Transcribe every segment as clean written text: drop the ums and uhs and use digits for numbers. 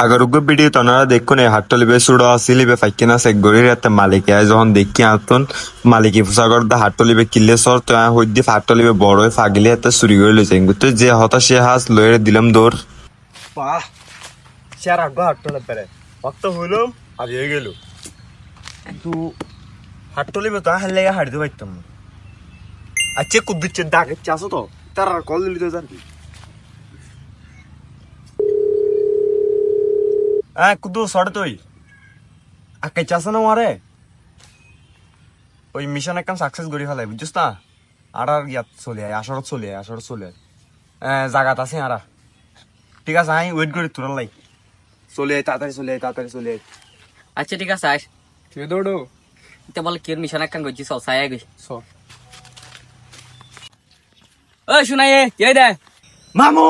আগর উগ্র ভিডিও তনারা দেখুন এই হাটলিবে সুড়ো আসিলিবে ফাইকিনা সে গরির এতে মালিক আয় যখন দেখি আতন মালিকি ফুসাগর দা হাটলিবে কিল্লে সর তো হইদি হাটলিবে বড় হয়ে ফাগিলে এতে চুরি করে লইছে তো যে হতা সে হাস লয়ে দিলাম দৌড় বাহ চার আগ হাটলে পেরে ভক্ত হইলাম আর হয়ে গেল কিন্তু হাটলিবে তো হাল লেগে হাঁটতে পারতাম না আচ্ছা কুদ্দিচ্ছে ডাক চাষো তো তার আর কল দিলি তো জানবি কুদ্দু সরে তুই আকে চাষো না মারে ওই মিশন একদম সাকসেস করি ফেলাই বুঝছিস না আর ইয়াত চলে আয় আসরত চলে আয় জাগাত আছে আরা ঠিক আছে আই ওয়েট করি তোর লাই চলে আয় তাড়াতাড়ি চলে আয় আচ্ছা ঠিক আছে আস তুই দৌড়ো এটা বলে কি মিশন একখান করছি চল সাই আগে চল ও শুনাই কে দে মামু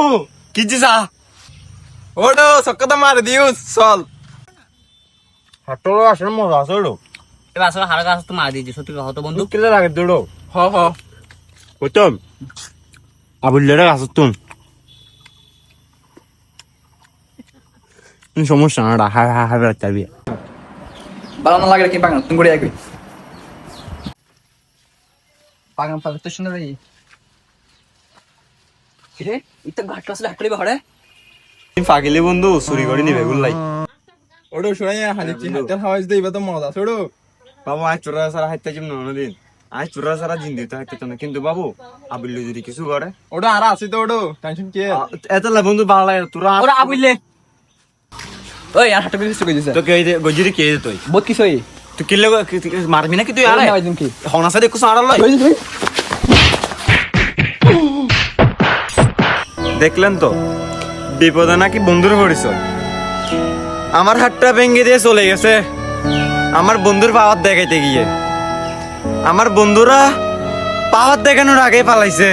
কি জিসা ওড়ো সক্কতা মার দিও চল হাটলো আসলে মজা আছে ওড়ো এবার আসলে হারা গাছ তো মার দিয়েছি সত্যি কথা তো বন্ধু কিলে লাগে দৌড়ো হ কইতাম আবুল্লেরা গাছ তুন সমস্যা না হাই হাই হাই রাখবি ভালো না লাগে কি পাগল তুমি করে আগে পাগল পাগল তো শুনে রে কিরে ইতা ঘাট আসলে হাটলে বড়ে ফাগিলে বন্ধু চুরি করে নিবে গুলাই ওড়ো শুনাই হালি কি হাতের হাওয়াজ দেইবা তো মজা আছে ওড়ো বাবু আজ চোরা সারা হাইতে জিম নদিন আজ চোরা সারা জিন দিতে হাইতে না কিন্তু বাবু আবুল্লে যদি কিছু করে ওড়ো আর আছে তো ওড়ো টেনশন কি এত লা বন্ধু ভালো লাগে তোরা ওরা আবুইলে ওই আর হাটে বিলিস কই দিছে তো কে গজিরি কে তুই বহুত কিছু হই তুই কিলে মারবি না কি তুই আরে আরে দিন কি হনাসা দেখু সারা লয় দেখলেন তো বিপদে নাকি বন্ধুর পরিচয় আমার হাতটা ভেঙে দিয়ে চলে গেছে আমার বন্ধুর পাওয়ার দেখাইতে গিয়ে আমার বন্ধুরা পাওয়ার দেখানোর আগে পালাইছে